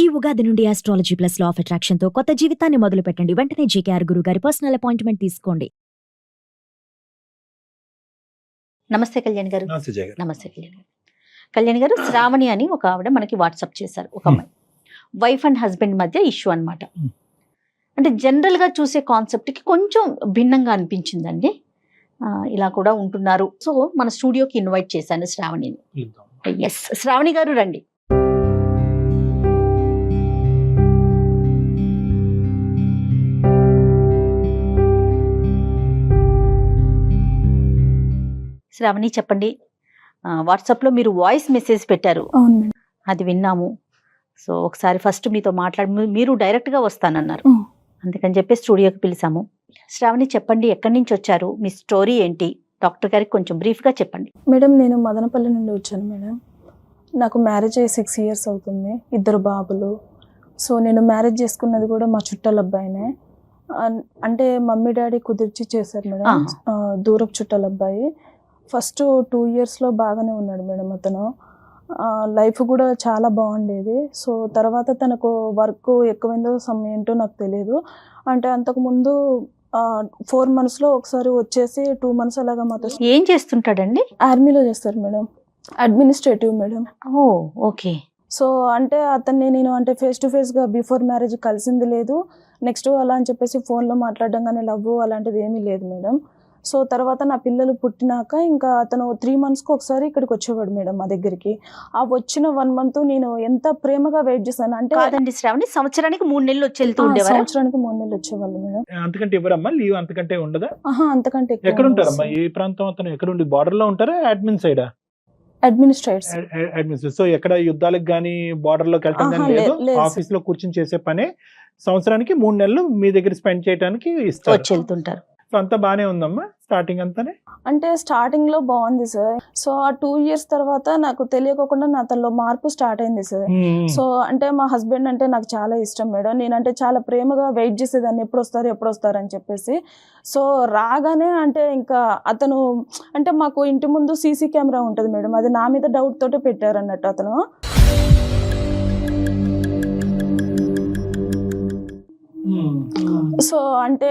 ఈ ఉగాది నుండి astrology plus law of attraction తో కొత్త జీవితాన్ని మొదలు పెట్టండి. వెంటనే జేకేఆర్ గురువు గారి పర్సనల్ అపాయింట్మెంట్ తీసుకోండి. నమస్తే కళ్యాణ్ గారు. నమస్తే జయ గారు. నమస్తే కళ్యాణ్ గారు. కళ్యాణ్ గారు, శ్రావణి అని ఒక ఆవిడ మనకి వాట్సాప్ చేశారు. ఒక అమ్మాయి వైఫ్ అండ్ హస్బెండ్ మధ్య ఇష్యూ అన్నమాట. అంటే జనరల్ గా చూసే కాన్సెప్ట్ కి కొంచెం భిన్నంగా అనిపించిందండి. ఇలా కూడా ఉంటున్నారు. సో మన స్టూడియోకి ఇన్వైట్ చేశాను శ్రావణిని. ఎస్, శ్రావణి గారు రండి. శ్రావణి చెప్పండి. వాట్సాప్ లో మీరు వాయిస్ మెసేజ్ పెట్టారు, అవును మేడం. అది విన్నాము. సో ఒకసారి ఫస్ట్ మీతో మాట్లాడి, మీరు డైరెక్ట్ గా వస్తానన్నారు, అందుకని చెప్పి స్టూడియోకి పిలిచాము. శ్రావణి చెప్పండి, ఎక్కడి నుంచి వచ్చారు, మీ స్టోరీ ఏంటి, డాక్టర్ గారికి కొంచెం బ్రీఫ్ గా చెప్పండి. మేడం, నేను మదనపల్లి నుండి వచ్చాను మేడం. నాకు మ్యారేజ్ అయ్యి 6 years అవుతుంది, 2 బాబులు. సో నేను మ్యారేజ్ చేసుకున్నది కూడా మా చుట్టాల అబ్బాయినే. అంటే మమ్మీ డాడీ కుదిర్చి చేశారు మేడం. దూరపు చుట్టాల అబ్బాయి. ఫస్ట్ 2 yearsలో బాగానే ఉన్నాడు మేడం. అతను లైఫ్ కూడా చాలా బాగుండేది. సో తర్వాత తనకు వర్క్ ఎక్కువైందో సమయంతో నాకు తెలియదు. అంటే అంతకుముందు 4 monthsలో ఒకసారి వచ్చేసి 2 months అలాగా మాతో. ఏం చేస్తుంటాడండి? ఆర్మీలో చేస్తారు మేడం, అడ్మినిస్ట్రేటివ్ మేడం. ఓ ఓకే. సో అంటే అతన్ని నేను అంటే ఫేస్ టు ఫేస్గా బిఫోర్ మ్యారేజ్ కలిసింది లేదు. నెక్స్ట్ అలా అని చెప్పేసి ఫోన్లో మాట్లాడడం కానీ లవ్ అలాంటిది ఏమీ లేదు మేడం. సో తర్వాత నా పిల్లలు పుట్టినాక ఇంకా అతను 3 monthsకి ఒకసారి ఇక్కడికి వచ్చేవాడు మేడం మా దగ్గరికి. ఆ వచ్చిన 1 month నేను ఎంత ప్రేమగా వెయిట్ చేశాను అంటే. కాదండి శ్రావణి, సంవత్సరానికి 3 నెలలు వచ్చి వెళ్తూ ఉండేవారు. సంవత్సరానికి 3 నెలలు వచ్చేవాళ్ళు మేడం. అంతకంటే ఇవ్వరమ్మా లీవ్? అంతకంటే ఉండదా? అంతకంటే ఎక్కడ ఉంటారమ్మా? ఏ ప్రాంతం అతను? ఎక్కడ ఉండి బార్డర్ లో ఉంటారా అడ్మిన్ సైడా? అడ్మినిస్ట్రేటర్. సో ఎక్కడ యుద్ధాలకు గానీ బార్డర్ లోకి వెళ్ళటం కానీ లేదు, ఆఫీస్ లో కూర్చొని చేసే పనే. సంవత్సరానికి 3 నెలలు మీ దగ్గర స్పెండ్ చేయడానికి ఇస్తారు, వచ్చి వెళ్తుంటారు. సో అంతా బానే ఉందమ్మా స్టార్టింగ్ అంతానే? అంటే స్టార్టింగ్ లో బాగుంది సార్. సో ఆ 2 years తర్వాత నాకు తెలియకుండా నా తనలో మార్పు స్టార్ట్ అయింది సార్. సో అంటే మా హస్బెండ్ అంటే నాకు చాలా ఇష్టం మేడం. నేనంటే చాలా ప్రేమగా వెయిట్ చేసేదాన్ని, ఎప్పుడు వస్తారు అని చెప్పేసి. సో రాగానే అంటే ఇంకా అతను అంటే మాకు ఇంటి ముందు సీసీ కెమెరా ఉంటుంది మేడం, అది నా మీద డౌట్ తోటే పెట్టారు అన్నట్టు అతను. సో అంటే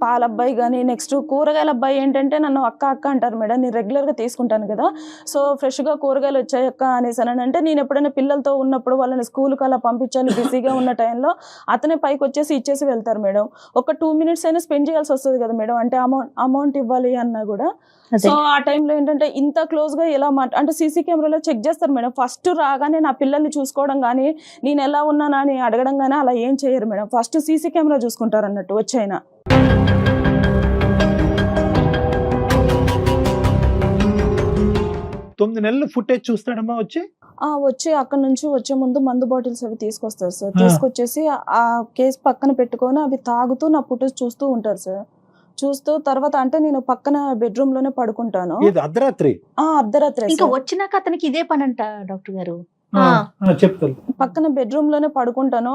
పాల అబ్బాయి కానీ నెక్స్ట్ కూరగాయల అబ్బాయి ఏంటంటే నన్ను అక్క అంటారు మేడం. నేను రెగ్యులర్గా తీసుకుంటాను కదా. సో ఫ్రెష్గా కూరగాయలు వచ్చాయి అక్క అనేసి అని అంటే, నేను ఎప్పుడైనా పిల్లలతో ఉన్నప్పుడు వాళ్ళని స్కూల్కి అలా పంపించాలి బిజీగా ఉన్న టైంలో అతనే పైకి వచ్చేసి ఇచ్చేసి వెళ్తారు మేడం. ఒక 2 minutes అయినా స్పెండ్ చేయాల్సి వస్తుంది కదా మేడం, అంటే అమౌంట్ ఇవ్వాలి అన్నా కూడా. సో ఆ టైంలో ఏంటంటే ఇంత క్లోజ్గా ఎలా అంటే సీసీ కెమెరాలో చెక్ చేస్తారు మేడం. ఫస్ట్ రాగానే నా పిల్లల్ని చూసుకోవడం కానీ నేను ఎలా ఉన్నానా అని అడగడం కానీ అలా ఏం చేయరు మేడం. ఫస్ట్ సీసీ కెమెరా చూసుకుంటారు అన్నట్టు వచ్చైనా. తొమ్మిది నెలలు ఫుటేజ్ చూస్తాడమ్మా వచ్చి అక్కడ నుంచి వచ్చే ముందు మందు బాటిల్స్ అవి తీసుకొస్తారు సార్. తీసుకొచ్చేసి ఆ కేసు పక్కన పెట్టుకొని అవి తాగుతూ నా ఫుటేజ్ చూస్తూ ఉంటారు సార్. చూస్తూ తర్వాత అంటే నేను పక్కన బెడ్రూమ్ లోనే పడుకుంటాను. అర్ధరాత్రి ఇంకా వచ్చినాక అతనికి ఇదే పని అంట డాక్టర్ గారు. చెప్తారు. పక్కన బెడ్రూమ్ లోనే పడుకుంటాను.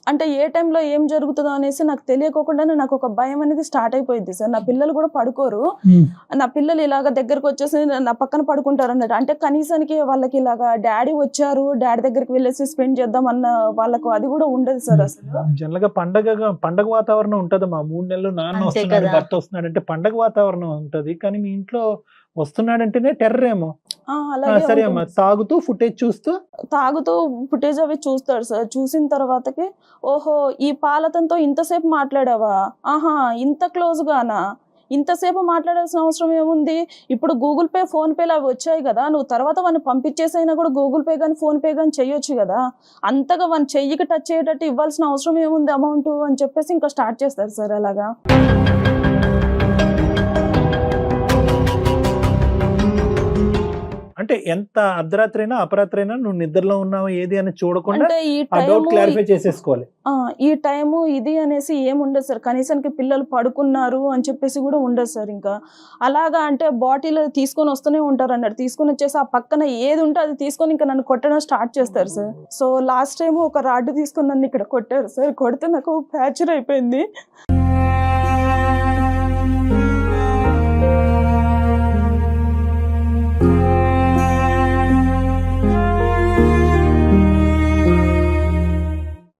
అంటే ఏ టైంలో ఏం జరుగుతుందో అనేసి నాకు తెలియకోకుండానే నాకు ఒక భయం అనేది స్టార్ట్ అయిపోయింది సార్. నా పిల్లలు కూడా పడుకోరు. నా పిల్లలు ఇలాగ దగ్గరకు వచ్చేసి నా పక్కన పడుకుంటారు అన్నట్టు. అంటే కనీసానికి వాళ్ళకి ఇలాగా డాడీ వచ్చారు, డాడీ దగ్గరికి వెళ్ళేసి స్పెండ్ చేద్దాం అన్న వాళ్ళకు అది కూడా ఉండదు సార్. అసలు జనరల్ గా పండగ వాతావరణం ఉంటది మా 3 నెలలు నాన్న వస్తున్నాడు భర్త వస్తున్నాడు అంటే పండగ వాతావరణం ఉంటది. కానీ మీ ఇంట్లో వస్తున్నాడంటేనే టెర్రర్ ఏమో. సరే అమ్మా, తాగుతూ ఫుటేజ్ అవి చూస్తాడు సార్. చూసిన తర్వాతకి ఓహో ఈ పాలతంతో ఇంతసేపు మాట్లాడావా, ఇంత క్లోజ్ గానా, ఇంతసేపు మాట్లాడాల్సిన అవసరం ఏముంది, ఇప్పుడు గూగుల్ పే ఫోన్ పేలు అవి వచ్చాయి కదా, నువ్వు తర్వాత వాడిని పంపించేసైనా కూడా గూగుల్ పే కానీ ఫోన్ పే కానీ చెయ్యొచ్చు కదా, అంతగా వాడిని చెయ్యికి టచ్ అయ్యేటట్టు ఇవ్వాల్సిన అవసరం ఏముంది అమౌంట్ అని చెప్పేసి ఇంకా స్టార్ట్ చేస్తారు సార్ అలాగా. అంటే ఎంత అర్ధరాత్రి అయినా అపరాత్రి అయినా నువ్వు నిద్రలో ఉన్నావు ఏది అని చూడకుండా క్లారిఫై చేసేసుకోవాలి. ఈ టైము ఇది అనేసి ఏముండదు సార్. కనీసానికి పిల్లలు పడుకున్నారు అని చెప్పేసి కూడా ఉండదు సార్. ఇంకా అలాగా అంటే బాటిల్ తీసుకొని వస్తూనే ఉంటారు అన్నట్టు. తీసుకొని వచ్చేసి ఆ పక్కన ఏది ఉంటే అది తీసుకొని ఇంకా నన్ను కొట్టడం స్టార్ట్ చేస్తారు సార్. సో లాస్ట్ టైం ఒక రాడ్ తీసుకొని నన్ను ఇక్కడ కొట్టారు సార్. కొడితే నాకు ఫ్రాక్చర్ అయిపోయింది.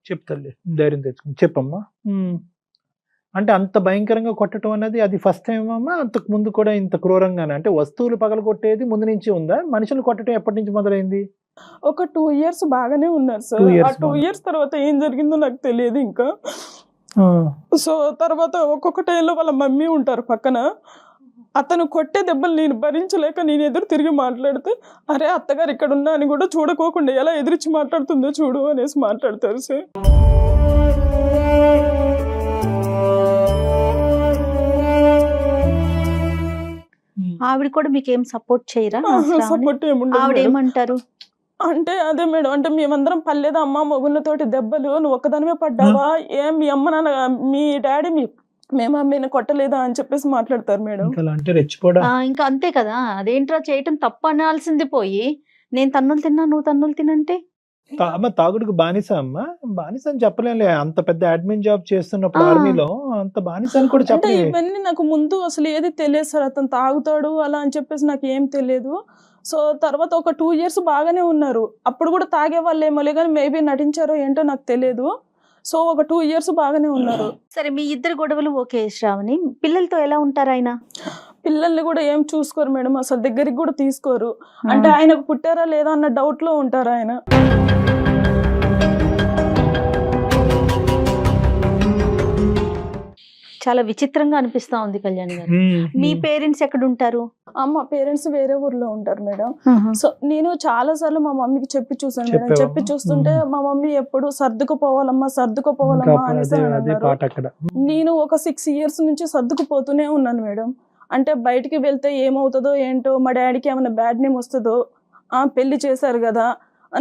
చెప్తాలే, ధైర్యం తెచ్చుకుని చెప్పమ్మా. అంటే అంత భయంకరంగా కొట్టడం అనేది అది ఫస్ట్ టైం అమ్మా? అంతకు ముందు కూడా ఇంత క్రూరంగానే, అంటే వస్తువులు పగలగొట్టేది ముందు నుంచి ఉందా? మనుషులు కొట్టడం ఎప్పటి నుంచి మొదలైంది? ఒక 2 years బాగానే ఉన్నారు సార్. 2 years ఆ 2 years తర్వాత ఏం జరిగిందో నాకు తెలియదు ఇంకా. సో తర్వాత ఒక్కొక్క టైంలో వాళ్ళ మమ్మీ ఉంటారు పక్కన. అతను కొట్టే దెబ్బలు నేను భరించలేక నేను ఎదురు తిరిగి మాట్లాడితే, అరే అత్తగారు ఇక్కడ ఉన్నా అని కూడా చూడకోకుండా ఎలా ఎదురిచ్చి మాట్లాడుతుందో చూడు అనేసి మాట్లాడతారు సార్. ఆవిడ కూడా మీకు ఏం సపోర్ట్ చేయరా? సపోర్ట్ ఏముండదు ఆవిడ మేడం. ఏమంటారు? అంటే అదే మేడం, అంటే మేమందరం పర్లేదా అమ్మ మొగుళ్ళతోటి దెబ్బలు, నువ్వు ఒక్కదానివే పడ్డావా, ఏం మీ అమ్మ నాన్న మీ డాడీ మేము అమ్మని కొట్టలేదా అని చెప్పేసి మాట్లాడతారు మేడం. అంటే రెచ్చిపోవడం. ఇంకా అంతే కదా, అదేంట్రా చేయటం తప్పు అనాల్సింది పోయి నేను తన్నులు తిన్నా నువ్వు తన్నులు తినంటే. అమ్మ తాగుడుకు బానిస అమ్మ, బానిస అని చెప్పలేంలే, అంత పెద్ద అడ్మిన్ జాబ్ చేస్తున్నప్పుడు ఆర్మీలో అంత బానిస అని కూడా అంటే చెప్పలేదు. ఇవన్నీ నాకు ముందు అసలు ఏది తెలియదు సార్, అతను తాగుతాడు అలా అని చెప్పేసి నాకు ఏం తెలియదు. సో తర్వాత ఒక 2 years బాగానే ఉన్నారు. అప్పుడు కూడా తాగే వాళ్ళేమోలే కానీ మేబీ నటించారో ఏంటో నాకు తెలియదు. సో ఒక 2 years బాగానే ఉన్నారు. సరే, మీ ఇద్దరు గొడవలు ఓకే శ్రావణి, పిల్లలతో ఎలా ఉంటారు ఆయన? పిల్లల్ని కూడా ఏం చూసుకోరు మేడం, అసలు దగ్గరికి కూడా తీసుకోరు. అంటే ఆయనకు పుట్టారా లేదా అన్న డౌట్ లో ఉంటారు ఆయన. చాలా విచిత్రంగా అనిపిస్తా ఉంది కళ్యాణ్ గారు. మీ పేరెంట్స్ ఎక్కడ ఉంటారు? మా పేరెంట్స్ వేరే ఊర్లో ఉంటారు మేడం. సో నేను చాలా సార్లు మా మమ్మీకి చెప్పి చూసాను మేడం. చెప్పి చూస్తుంటే మా మమ్మీ ఎప్పుడు సర్దుకుపోవాలమ్మా అనేసి అన్నారు. నేను ఒక 6 years నుంచి సర్దుకుపోతూనే ఉన్నాను మేడం. అంటే బయటికి వెళ్తే ఏమవుతుందో ఏంటో, మా డాడీకి ఏమైనా బ్యాడ్ నేమ్ వస్తుందో, పెళ్లి చేశారు కదా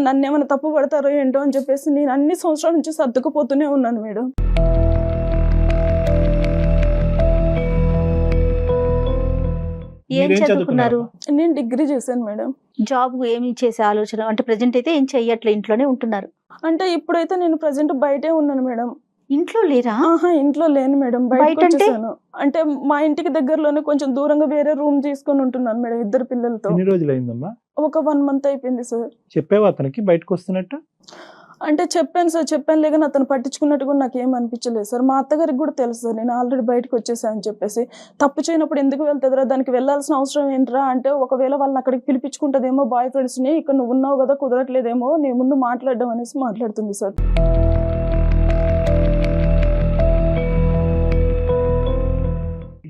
నన్ను ఏమైనా తప్పు పడతారో ఏంటో అని చెప్పేసి నేను అన్ని సంవత్సరాల నుంచి సర్దుకుపోతూనే ఉన్నాను మేడం. ఏం చదువుకున్నారు? నేను డిగ్రీ చేశాను మేడం. జాబ్ ఏమి చేసే ఆలోచన అంటే ప్రెజెంట్ అయితే ఏం చెయ్యట్లే, ఇంట్లోనే ఉంటున్నారు? అంటే ఇప్పుడైతే నేను ప్రెజెంట్ బయటే ఉన్నాను మేడం. ఇంట్లో లేరా? ఇంట్లో లేను మేడం, బయటకు వచ్చేసాను. అంటే మా ఇంటికి దగ్గరలోనే కొంచెం దూరంగా వేరే రూమ్ తీసుకొని ఉంటున్నాను మేడం 2 పిల్లలతో. ఎన్ని రోజులు అయిందమ్మా? ఒక 1 month అయిపోయింది సార్. చెప్పావా అతనికి బయటకు వస్తున్నట్టు? అంటే చెప్పాను సార్, చెప్పానులే కానీ అతను పట్టించుకున్నట్టు కూడా నాకు ఏం అనిపించలేదు సార్. మా అత్తగారికి కూడా తెలుసు సార్ నేను ఆల్రెడీ బయటకు వచ్చేసాను అని చెప్పేసి. తప్పు చేయనప్పుడు ఎందుకు వెళ్తుందిరా, దానికి వెళ్ళాల్సిన అవసరం ఏంట్రా అంటే, ఒకవేళ వాళ్ళని అక్కడికి పిలిపించుకుంటుందేమో బాయ్ ఫ్రెండ్స్ని, ఇక్కడ నువ్వు ఉన్నావు కదా కుదరట్లేదేమో నీ ముందు మాట్లాడడం అనేసి మాట్లాడుతుంది సార్.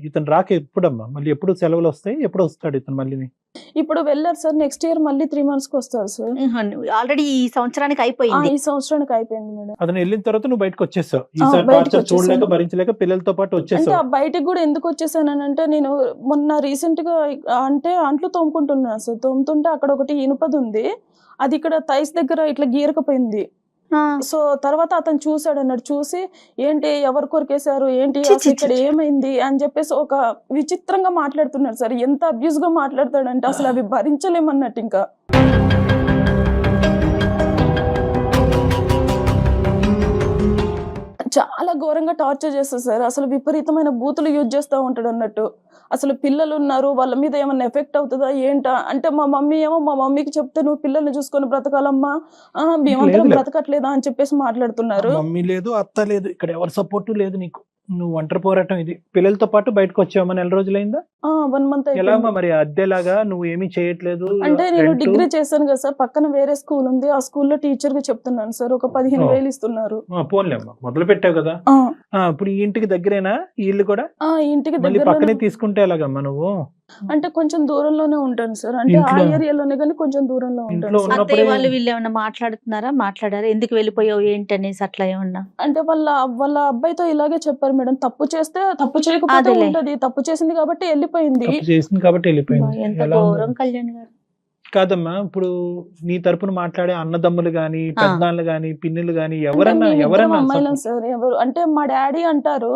ఇతను రాక ఎప్పుడమ్మా, మళ్ళీ ఎప్పుడు సెలవులు వస్తాయి, ఎప్పుడు వస్తాడు ఇతను మళ్ళీ? ఇప్పుడు వెళ్ళారు సార్, నెక్స్ట్ ఇయర్ మళ్ళీ 3 months కి వస్తారు సార్. ఆల్రెడీ ఈ సంవత్సరానికి అయిపోయింది. ఈ సంవత్సరానికి అయిపోయింది మేడం. అతను వెళ్ళిన తర్వాత నువ్వు బయటకు వచ్చేసావు, ఈసారి టార్చర్ చూడలేక భరించలేక పిల్లలతో పాటు అంటే వచ్చేసావు. బయటకు కూడా ఎందుకు వచ్చేసానంటే, నేను మొన్న రీసెంట్ గా అంటే అంట్లు తోముకుంటున్నాను సార్. తోముతుంటే అక్కడ ఒకటి ఇనుపది ఉంది, అది ఇక్కడ థైస్ దగ్గర ఇట్లా గీరకపోయింది. సో తర్వాత అతను చూసాడు అన్నాడు, చూసి ఏంటి ఎవరు కొరికేశారు ఏంటి ఇక్కడ ఏమైంది అని చెప్పేసి ఒక విచిత్రంగా మాట్లాడుతున్నాడు సార్. ఎంత అబ్యూస్ గా మాట్లాడతాడంటే అసలు అవి భరించలేమన్నట్టు. ఇంకా చాలా ఘోరంగా టార్చర్ చేస్తారు సార్. అసలు విపరీతమైన బూతులు యూజ్ చేస్తూ ఉంటాడు అన్నట్టు. అసలు పిల్లలు ఉన్నారు, వాళ్ళ మీద ఏమన్నా ఎఫెక్ట్ అవుతుందా ఏంటా అంటే, మా మమ్మీ ఏమో మా మమ్మీకి చెప్తే నువ్వు పిల్లల్ని చూసుకొని బ్రతకాలమ్మా, మేమందరం బ్రతకట్లేదా అని చెప్పేసి మాట్లాడుతున్నారు. మమ్మీ లేదు, అత్త లేదు, ఇక్కడ ఎవరి సపోర్టు లేదు నీకు, నువ్వు ఒంటరి పోరాటం ఇది. పిల్లలతో పాటు బయటకు వచ్చావా? 1 రోజులైందా? 1 month. ఎలా మరి అద్దెలాగా నువ్వు ఏమీ చేయట్లేదు? అంటే నేను డిగ్రీ చేశాను కదా సార్, పక్కన వేరే స్కూల్ ఉంది, ఆ స్కూల్లో టీచర్ గా చెప్తున్నాను సార్. ఒక 15,000 ఇస్తున్నారు. పోన్లేమ్మా, మొదలు పెట్టావు కదా. ఇప్పుడు ఈ ఇంటికి దగ్గరేనా ఈ ఇల్లు కూడా? ఇంటికి మళ్ళీ పక్కనే తీసుకుంటే ఎలాగమ్మా నువ్వు? అంటే కొంచెం దూరంలోనే ఉంటాను సార్. అంటే ఆ ఏరియాలోనే కానీ కొంచెం దూరంలో ఉంటాను. అత్తయ్య వాళ్ళు వీళ్ళు ఏమన్నా మాట్లాడారా ఎందుకు వెళ్ళిపోయావు ఏంటనేసి అట్లా ఏమన్నా? అంటే వాళ్ళ అబ్బాయితో ఇలాగే చెప్పారు మేడం, తప్పు చేస్తే తప్పు చేయకపోతే ఉంటది, తప్పు చేసింది కాబట్టి వెళ్ళిపోయింది. ఎంత ఘోరం కళ్యాణ్ గారు. కాదమ్మా, ఇప్పుడు నీ తరపున మాట్లాడే అన్నదమ్ములు గాని, పెద్దనాన్నలు గాని, పిన్నులు గాని ఎవరన్నా సార్ ఎవరు అంటే మా డాడీ అంటారు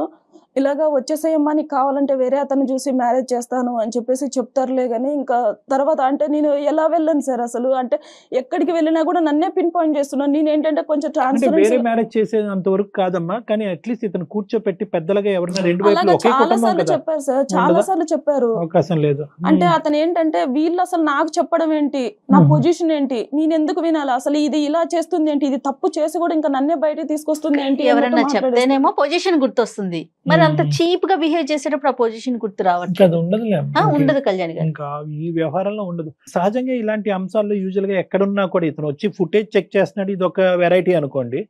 ఇలాగా వచ్చేసేయమ్మా నీకు కావాలంటే వేరే అతను చూసి మ్యారేజ్ చేస్తాను అని చెప్పేసి చెప్తారులే కానీ ఇంకా తర్వాత అంటే నేను ఎలా వెళ్ళను సార్ అసలు, అంటే ఎక్కడికి వెళ్ళినా కూడా నన్నే పిన్ పాయింట్ చేస్తున్నాను. నేను ఏంటంటే కొంచెం అంటే ట్రాన్స్పరెన్సీ వేరే మ్యారేజ్ చేసేంత వరకు కాదమ్మా, కానీ అట్లీస్ట్ ఇతను కూర్చోపెట్టి పెద్దలుగా ఎవరైనా రెండు వైపులు అలాగా ఒకే చాలా కుటుంబం సార్లు కదా, చెప్పారు సార్, చాలా ఉండదా? సార్లు చెప్పారు. అవకాశం లేదు. అంటే అతను ఏంటంటే వీళ్ళు అసలు నాకు చెప్పడం ఏంటి, నా పొజిషన్ ఏంటి, నేను ఎందుకు వినాలి, అసలు ఇది ఇలా చేస్తుంది ఏంటి, ఇది తప్పు చేసి కూడా ఇంకా నన్నే బయటకి తీసుకొస్తుంది ఏంటి అన్నట్టు ఎవరన్నా మాట్లాడేస్తారు. చెప్తేనేమో పొజిషన్ గుర్తొస్తుంది, మరి అంత చీప్ గా బిహేవ్ చేసేటప్పుడు ఆ పొజిషన్ గుర్తు ఇంకా రావట్లేదు. అది ఉండదులే. ఉండదు కళ్యాణ్ గారు. ఇంకా ఈ వ్యవహారంలో ఉండదు. సహజంగా ఇలాంటి అంశాల్లో యూజువల్ గా ఎక్కడున్నా కూడా ఇతను వచ్చి ఫుటేజ్ చెక్ చేస్తున్నాడు, ఇది ఒక వెరైటీ అనుకోండి.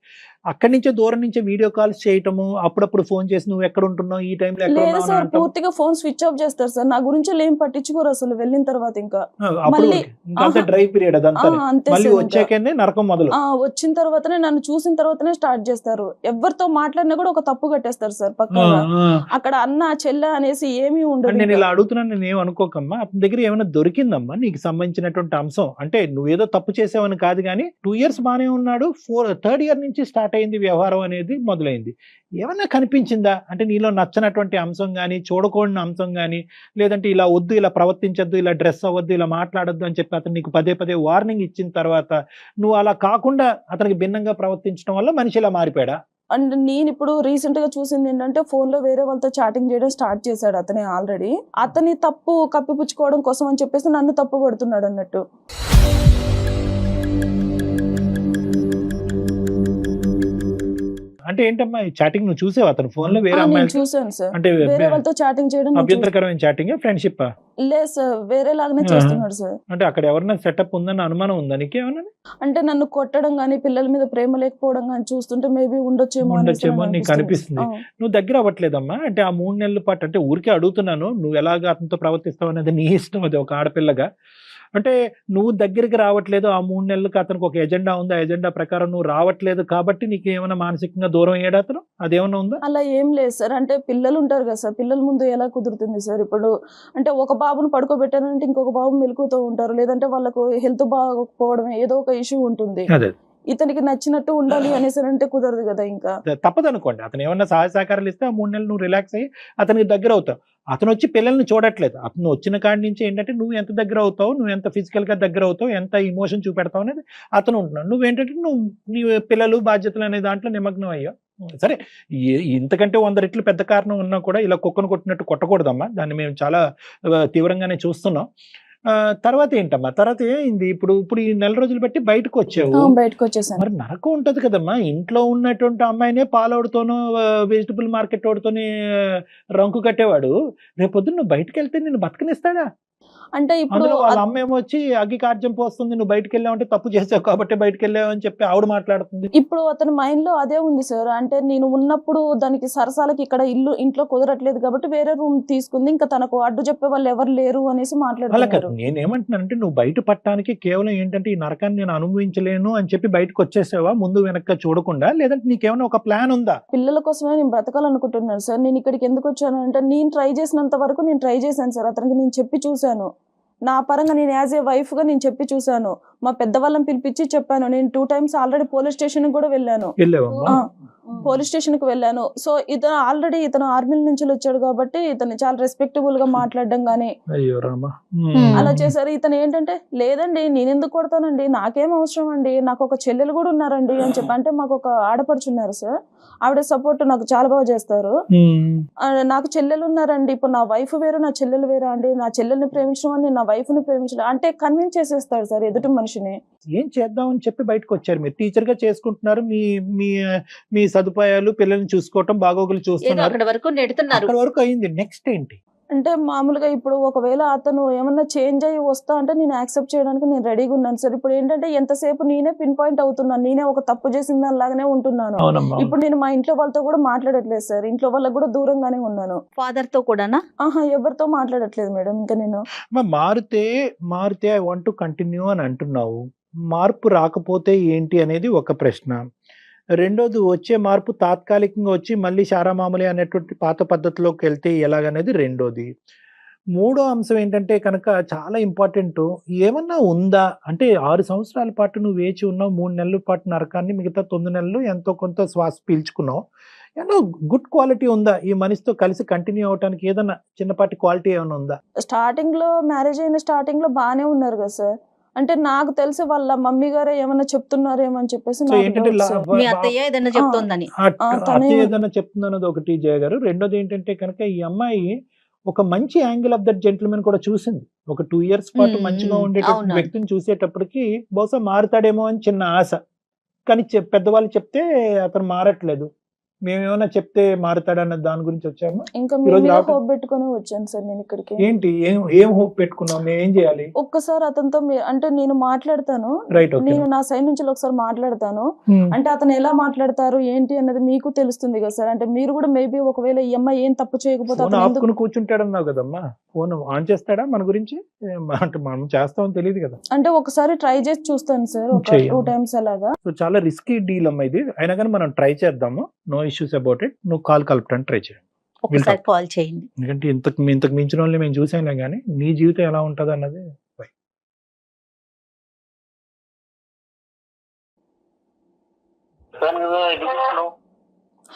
అక్కడి నుంచే దూరం నుంచి వీడియో కాల్స్ చేయటము, అప్పుడప్పుడు ఫోన్ చేసి నువ్వు ఎక్కడ ఉంటున్నావు, ఈ టైంలో ఎక్కడ లేదు ఉన్నావు అని సార్, అంటాం. పూర్తిగా ఫోన్ స్విచ్ ఆఫ్ చేస్తారు సార్, నా గురించి ఏం పట్టించుకోరు అసలు వెళ్ళిన తర్వాత ఇంకా. అప్పుడు మళ్ళీ ఇంకా ఆహా. డ్రై పీరియడ్ అదంతా. అంతే మళ్ళీ సార్ ఇంకా. వచ్చాకనే నరకం మొదలు. వచ్చిన తర్వాతనే నన్ను చూసిన తర్వాతనే స్టార్ట్ చేస్తారు. ఎవరితో మాట్లాడినా కూడా ఒక తప్పు కట్టేస్తారు సార్ ఆ, పక్కగా. ఆ. అక్కడ అన్న చెల్లె అనేసి ఏమీ ఉండదు అంటే నేను ఇంకా. ఇలా అడుగుతున్నాను, నేను ఏం అనుకోకమ్మా. అతని దగ్గర ఏమైనా దొరికిందమ్మా నీకు సంబంధించినటువంటి అంశం? అంటే నువ్వేదో తప్పు చేసావని కాదు, కానీ 2 years బానే ఉన్నాడు, 3rd year నుంచి స్టార్ట్ అయింది వ్యవహారం అనేది మొదలైంది. ఏమన్నా కనిపించిందా అంటే నీలో నచ్చనటువంటి అంశం కానీ, చూడకూడని అంశం కానీ, లేదంటే ఇలా వద్దు, ఇలా ప్రవర్తించొద్దు, ఇలా డ్రెస్ అవ్వద్దు, ఇలా మాట్లాడొద్దు అని చెప్పి అతను నీకు పదే పదే వార్నింగ్ ఇచ్చిన తర్వాత నువ్వు అలా కాకుండా అతనికి భిన్నంగా ప్రవర్తించడం వల్ల మనిషి ఇలా మారిపోయాడా? అండ్ నేను ఇప్పుడు రీసెంట్ గా చూసింది ఏంటంటే ఫోన్ లో వేరే వాళ్ళతో చాటింగ్ చేయడం స్టార్ట్ చేశాడు అతనే ఆల్రెడీ. అతని తప్పు కప్పిపుచ్చుకోవడం కోసం అని చెప్పేసి నన్ను తప్పు పడుతున్నాడు అన్నట్టు. అంటే ఏంటమ్మా ఈ చాటింగ్ నువ్వు చూసావు అతను ఫోన్ లో వేరే నేను అమ్మాయి? చూసాను సార్, అంటే వేరే వాళ్ళతో చాటింగ్ చేయడం నేను అభ్యంతరకరమైన చాటింగ్, ఫ్రెండ్షిప్? లేదు సార్, వేరే లాగానే చేస్తున్నాడు సార్. అంటే అక్కడ ఎవరైనా సెటప్ ఉందన్న అనుమానం ఉందా నీకేమన్నా? అంటే నన్ను కొట్టడం గానీ, పిల్లల మీద ప్రేమ లేకపోవడం గానీ చూస్తుంటే మేబీ ఉండొచ్చేమో అని నీకు అనిపిస్తుంది. నువ్వు దగ్గర అవ్వట్లేదమ్మా. అంటే ఆ 3 నెలల పాటు, అంటే ఊరికే అడుగుతున్నాను, నువ్వు ఎలాగ అతనితో ప్రవర్తిస్తావు అనేది నీ ఇష్టం, అది ఒక ఆడపిల్లగా. అంటే నువ్వు దగ్గరికి రావట్లేదు, ఆ 3 నెలలకు అతనికి ఒక ఎజెండా ఉంది, ఆ ఎజెండా ప్రకారం నువ్వు రావట్లేదు కాబట్టి నీకు ఏమైనా మానసికంగా దూరం అయ్యాడు అతను, అదేమన్నా ఉందా? అలా ఏం లేదు సార్. అంటే పిల్లలు ఉంటారు కదా సార్, పిల్లల ముందు ఎలా కుదురుతుంది సార్? ఇప్పుడు అంటే ఒక బాబును పడుకోబెట్టానంటే ఇంకొక బాబు మెలుకుతూ ఉంటారు, లేదంటే వాళ్ళకు హెల్త్ బాగోకపోవడం ఏదో ఒక ఇష్యూ ఉంటుంది. అదే ఇతనికి నచ్చినట్టు ఉండాలి అనేసి అంటే కుదరదు కదా ఇంకా. తప్పదు అనుకోండి. అతను ఏమన్నా సహాయ సహకారాలు ఇస్తే ఆ 3 నెలలు నువ్వు రిలాక్స్ అయ్యి అతనికి దగ్గర అవుతావు. అతను వచ్చి పిల్లల్ని చూడట్లేదు. అతను వచ్చిన కాడి నుంచి ఏంటంటే నువ్వు ఎంత దగ్గర అవుతావు, నువ్వు ఎంత ఫిజికల్ గా దగ్గర అవుతావు, ఎంత ఇమోషన్ చూపెడతావు అనేది అతను ఉంటున్నాడు. నువ్వేంటంటే నీ పిల్లలు బాధ్యతలు అనే దాంట్లో నిమగ్నం అయ్యావు. సరే, ఇంతకంటే 100 రెట్లు పెద్ద కారణం ఉన్నా కూడా ఇలా కుక్కను కొట్టినట్టు కొట్టకూడదమ్మా. దాన్ని మేము చాలా తీవ్రంగానే చూస్తున్నాం. తర్వాత ఏంటమ్మా, తర్వాత ఏంది? ఇప్పుడు ఈ 1 నెల రోజులు బట్టి బయటకు వచ్చావు, బయటకు వచ్చేసాను. మరి నరకం ఉంటది కదమ్మా. ఇంట్లో ఉన్నటువంటి అమ్మాయినే పాలవుడితోనో వెజిటబుల్ మార్కెట్ వాడితోనే రంకు కట్టేవాడు రేపొద్దు నువ్వు బయటకు వెళ్తే నిన్ను బతకనిస్తాడా? అంటే ఇప్పుడు అందులో వాళ్ళ అమ్మ ఏమో వచ్చి అగ్గి కార్యం పోస్తుంది, నువ్వు బయటకు వెళ్ళావంటే తప్పు చేసావు కాబట్టి బయటకు వెళ్ళావు అని చెప్పి ఆవిడ మాట్లాడుతుంది. ఇప్పుడు అతని మైండ్ లో అదే ఉంది సార్. అంటే నేను ఉన్నప్పుడు దానికి సరసాలకి ఇక్కడ ఇంట్లో కుదరట్లేదు కాబట్టి వేరే రూమ్ తీసుకుంది, ఇంకా తనకు అడ్డు చెప్పే వాళ్ళు ఎవరు లేరు అనేసి అలా మాట్లాడుతున్నారు. కాదు, నేనేమంటున్నానంటే నువ్వు బయట పట్టడానికి కేవలం ఏంటంటే ఈ నరకాన్ని నేను అనుభవించలేను అని చెప్పి బయటకు వచ్చేసావా ముందు వెనక్కి చూడకుండా, లేదంటే నీకేమైనా ఒక ప్లాన్ ఉందా? పిల్లల కోసమే నేను బ్రతకాలనుకుంటున్నాను సార్. నేను ఇక్కడికి ఎందుకు వచ్చాను అంటే నేను ట్రై చేసినంత వరకు నేను ట్రై చేశాను సార్. అతనికి నేను చెప్పి చూశాను, నా పరంగా నేను యాజ్ ఏ వైఫ్ గా నేను చెప్పి చూశాను. మా పెద్దవాళ్ళని పిలిపించి చెప్పాను. నేను 2 times ఆల్రెడీ పోలీస్ స్టేషన్ కూడా వెళ్ళాను. పోలీస్ స్టేషన్ కి వెళ్ళాను. సో ఇతను ఆర్మీ నుంచి వచ్చాడు కాబట్టి ఇతను చాలా రెస్పెక్టబుల్ గా మాట్లాడడం గానీ అలా చేశారు. ఇతను ఏంటంటే లేదండి నేను ఎందుకు కొడతానండి, నాకేం అవసరం అండి, నాకు ఒక చెల్లెలు కూడా ఉన్నారండి అని చెప్పి. అంటే మాకు ఒక ఆడపడుచున్నారు సార్, ఆవిడ సపోర్ట్ నాకు చాలా బాగా చేస్తారు. నాకు చెల్లెలు ఉన్నారండి, ఇప్పుడు నా వైఫ్ వేరు నా చెల్లెలు వేరా అండి, నా చెల్లెల్ని ప్రేమించడం అని నా వైఫ్ ని ప్రేమించడం అంటే కన్విన్స్ చేసేస్తాడు సార్ ఎదుటి మనిషిని. ఏం చేద్దామని చెప్పి బయటకు వచ్చారు. మీరు టీచర్ గా చేసుకుంటున్నారు, మీ సదుపాయాలు, పిల్లల్ని చూసుకోవటం, బాగోగులు చూస్తున్నారు, అక్కడ వరకు నెడుతున్నారు. అక్కడ వరకు అయింది. నెక్స్ట్ ఏంటి? అంటే మామూలుగా ఇప్పుడు ఒకవేళ అతను ఏమన్నా చేంజ్ అయ్యి వస్తా అంటే నేను యాక్సెప్ట్ చేయడానికి నేను రెడీగా ఉన్నాను సార్. ఇప్పుడు ఏంటంటే ఎంతసేపు నేనే పిన్ పాయింట్ అవుతున్నాను, నేనే ఒక తప్పు చేసిన దానిలాగానే ఉంటున్నాను. ఇప్పుడు నేను మా ఇంట్లో వాళ్ళతో కూడా మాట్లాడట్లేదు సార్, ఇంట్లో వాళ్ళకి కూడా దూరంగానే ఉన్నాను. ఫాదర్ తో కూడానా? ఎవరితో మాట్లాడట్లేదు మేడం. ఇంకా నేను మారితే ఐ వాంట్ టు కంటిన్యూ అని అంటున్నావు. మార్పు రాకపోతే ఏంటి అనేది ఒక ప్రశ్న. రెండోది, వచ్చే మార్పు తాత్కాలికంగా వచ్చి మళ్ళీ శారామామూలి అనేటువంటి పాత పద్ధతిలోకి వెళ్తే ఎలాగనేది రెండోది. మూడో అంశం ఏంటంటే కనుక చాలా ఇంపార్టెంట్. ఏమన్నా ఉందా? అంటే 6 సంవత్సరాల పాటు నువ్వు వేచి ఉన్నావు. 3 నెలల పాటు నరకాన్ని, మిగతా 9 నెలలు ఎంతో కొంత శ్వాస పీల్చుకున్నావు. ఏమన్నా గుడ్ క్వాలిటీ ఉందా? ఈ మనిషితో కలిసి కంటిన్యూ అవ్వటానికి ఏదన్నా చిన్నపాటి క్వాలిటీ ఏమైనా ఉందా? స్టార్టింగ్లో మ్యారేజ్ అయిన స్టార్టింగ్లో బాగానే ఉన్నారు కదా సార్. అంటే నాకు తెలిసి వాళ్ళ మమ్మీ గారే ఏమన్నా చెప్తున్నారేమో అని చెప్పేసి సో నాకు ఏంటంటే డౌట్ సార్. మీ అత్తయ్య ఏదైనా చెప్తోందని. తనే- అతి ఏదైనా చెప్తుందన్నది ఒకటి జయ గారు. రెండోది ఏంటంటే కనుక ఈ అమ్మాయి ఒక మంచి యాంగిల్ ఆఫ్ దట్ జెంటిల్మెన్ కూడా చూసింది. ఒక 2 years పాటు మంచిగా ఉండేటటువంటి అవును. వ్యక్తిని చూసేటప్పటికి బహుశా మారుతాడేమో అని చిన్న ఆశ. కానీ పెద్దవాళ్ళు చెప్తే అతను మారట్లేదు. మేమేమైనా చెప్తే మారుతాడన్న దాని గురించి వచ్చాము. ఇంకా ఈ మీ రోజు మీద రావటం- హోప్ పెట్టుకొని వచ్చాను సార్ నేను ఇక్కడికి. ఏంటి ఏం హోప్ పెట్టుకున్నాం? మేము ఏం చేయాలి? ఒక్కసారి అతనితో అంటే నేను మాట్లాడతాను, రైట్, ఓకే. నేను నా సైడ్ నుంచి ఒకసారి మాట్లాడతాను. అంటే అతను ఎలా మాట్లాడతారు ఏంటి అన్నది మీకు తెలుస్తుంది కదా సార్. అంటే మీరు కూడా మేబీ ఒకవేళ ఈ అమ్మాయి ఏం తప్పు చేయకపోతే ఫోన్ అతను ఎందుకు ఆపుకుని కూర్చుంటాడన్నావు కదమ్మా. ఫోన్ ఆన్ చేస్తాడా మన గురించి? అంటే మనం చేస్తామని తెలియదు కదా. అంటే ఒకసారి ట్రై చేసి చూస్తాను సార్, ఒక చెయ్యమ్మా. 2 times అలాగా. సో చాలా రిస్కీ డీల్ అమ్మా ఇది. అయినా కానీ మనం ట్రై చేద్దాము. No issues about it. నువ్వు కాల్ కలపడానికి ట్రై చేయండి. ఒకసారి కాల్ చేయండి. ఎందుకంటే ఇంతకు మించిన వాళ్ళని మేము చూసాంలే కానీ నీ జీవితం ఎలా ఉంటుంది అన్నది.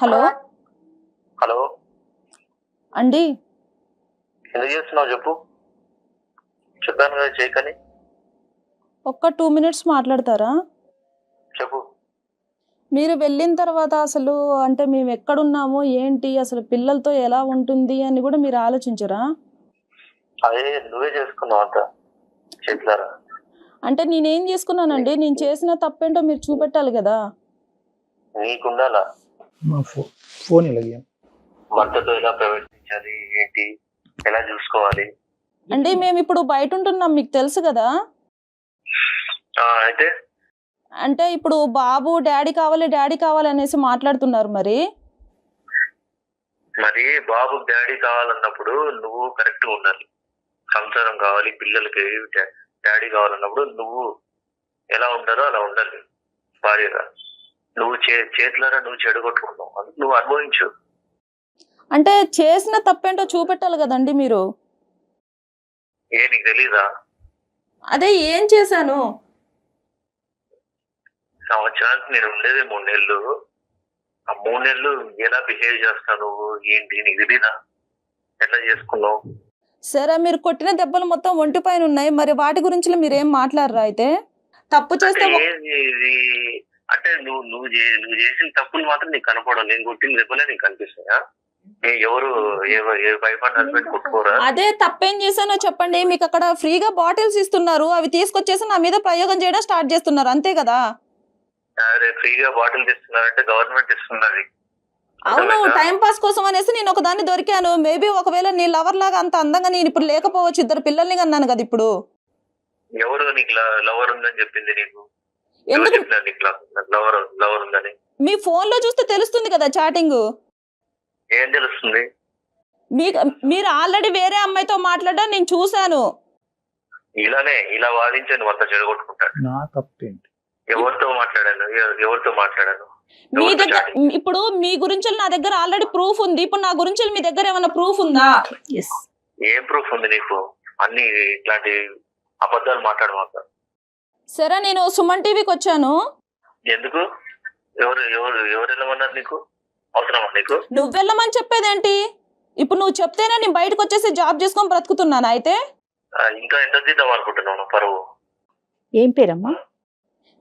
హలో హలో, అండి, ఎందుకు చేస్తున్నావు చెప్పు. చెప్పాను కదా చేయకని. ఒక్క 2 minutes మాట్లాడతారా? చెప్పు. మీరు వెళ్ళిన తర్వాత అసలు అంటే మేము ఎక్కడున్నామో ఏంటి, అసలు పిల్లలతో ఎలా ఉంటుంది అని కూడా మీరు ఆలోచించరా? అదే నువ్వే చేసుకున్నావు అంత చేతులారా. అంటే నేనేం చేసుకున్నానండి? నేను చేసిన తప్పేంటో మీరు చూపెట్టాలి కదా. నీకుండాలా మా ఫోన్ ఇలాగే భర్తతో ఎలా ప్రవర్తించాలి, ఏంటి, ఎలా చూసుకోవాలి. అంటే మేము ఇప్పుడు బయట ఉంటున్నాం, మీకు తెలుసు కదా. అయితే అంటే ఇప్పుడు బాబు డాడీ కావాలి అనేసి మాట్లాడుతున్నారు. మరి మరి బాబు డాడీ కావాలన్నప్పుడు నువ్వు కరెక్ట్ గా ఉండాలి. సంసారం కావాలి, పిల్లలకి డాడీ కావాలన్నప్పుడు నువ్వు ఎలా ఉండాలో అలా ఉండాలి భార్యగా. నువ్వు చేతులారా నువ్వు చెడగొట్టుకున్నావు, అందుకు నువ్వు అనుభవించు. అంటే చేసిన తప్పేంటో చూపెట్టాలి కదండి మీరు. నీకు తెలీదా? అదే ఏం చేశాను? సంవత్సరానికి నేను ఉండేది 3 నెలలు. ఆ 3 నెలలు ఎలా బిహేవ్ చేస్తావు నువ్వు, ఏంటి నీకు తెలీదా? ఎట్లా చేసుకున్నావు? సరే, మీరు కొట్టిన దెబ్బలు మొత్తం ఒంటి పైన ఉన్నాయి, మరి వాటి గురించి మీరు ఏం మాట్లాడరా? అయితే తప్పు చేస్తే ఇది అంటే నువ్వు చేసిన తప్పులు మాత్రం నీకు కనపడవు. నేను కొట్టిన దెబ్బలే నీకు కనిపిస్తాయా? ఎవరు వైఫ్ అండ్ హస్బెండ్ కొట్టుకోరా? అదే తప్పేం చేశానో చెప్పండి. మీకు అక్కడ ఫ్రీగా బాటిల్స్ ఇస్తున్నారు, అవి తీసుకొచ్చేసి నా మీద ప్రయోగం చేయడం స్టార్ట్ చేస్తున్నారు, అంతే కదా? అరే ఫ్రీగా బాటిల్ ఇస్తున్నారంటే గవర్నమెంట్ ఇస్తున్నది. అవును, టైం పాస్ కోసం అనేసి నేను ఒక దాన్ని దొరికాను. మేబీ ఒకవేళ నీ లవర్ లాగా అంత అందంగా నేను ఇప్పుడు లేకపోవచ్చు, 2 పిల్లల్ని కన్నాను కదా ఇప్పుడు. ఎవరు నీకు లవర్ ఉందని చెప్పింది? నీకు ఎందుకు? లవర్ ఉందని మీ ఫోన్ లో చూస్తే తెలుస్తుంది కదా చాటింగ్. ఏం తెలుస్తుంది? మీరు ఆల్రెడీ వేరే అమ్మాయితో మాట్లాడడం నేను చూశాను. ఇలా వాదించే నువ్వు అంతా చెడగొట్టుకుంటాడు. నా తప్పేంటి? ఎవరితో మాట్లాడాను? మీ దగ్గర ఇప్పుడు మీ గురించి నా దగ్గర ఆల్రెడీ ప్రూఫ్ ఉంది. ఇప్పుడు నా గురించి మీ దగ్గర ఏమైనా ప్రూఫ్ ఉందా? ఏం ప్రూఫ్ ఉంది నీకు? అన్ని ఇట్లాంటి అబద్ధాలు మాట్లాడమాక. సరే, నేను సుమన్ టీవీకి వచ్చాను. ఎందుకు? ఎవరు వెళ్ళమన్నారు? నీకు అవసరమా? నీకు నువ్వు వెళ్ళమని చెప్పేదేంటి? ఇప్పుడు నువ్వు చెప్తేనే నేను బయటకు వచ్చేసి జాబ్ చేసుకొని బ్రతుకుతున్నాను. అయితే ఇంకా ఎంత తీద్దాం అనుకుంటున్నాను పరువు? ఏం పేరమ్మా?